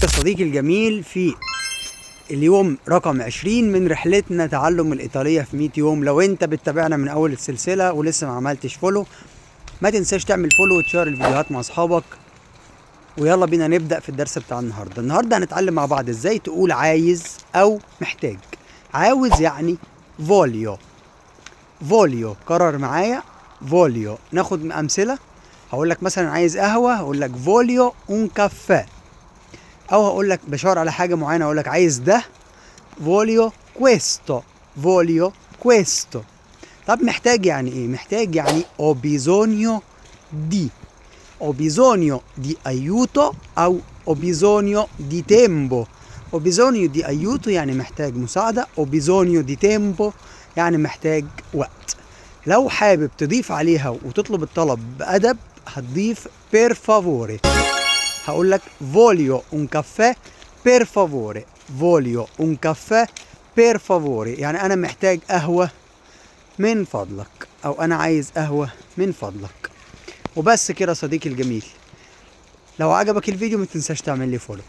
يا صديقي الجميل في اليوم رقم 20 من رحلتنا تعلم الإيطالية في 100 يوم. لو انت بتتابعنا من أول السلسلة ولسه ما عملتش فولو، ما تنساش تعمل فولو وتشير الفيديوهات مع أصحابك. ويلا بينا نبدأ في الدرس بتاع النهاردة. النهاردة هنتعلم مع بعض ازاي تقول عايز أو محتاج. عاوز يعني فوليو. فوليو، قرر معايا فوليو. ناخد أمثلة. هقول لك مثلا عايز قهوة، هقول لك فوليو اون كافيه. او هقول لك بشاور على حاجه معينه، اقول لك عايز ده فوليو كويستو. فوليو كويستو. طب محتاج يعني ايه؟ محتاج يعني ho bisogno di. ho bisogno di aiuto او ho bisogno di tempo. ho bisogno di aiuto يعني محتاج مساعده. ho bisogno di tempo يعني محتاج وقت. لو حابب تضيف عليها وتطلب الطلب بأدب هتضيف per favore. هقول لك voglio un caffè per favore. voglio un caffè per favore يعني أنا محتاج قهوة من فضلك، أو أنا عايز قهوة من فضلك. وبس كده صديقي الجميل. لو عجبك الفيديو ما تنساش تعمل لي فولو.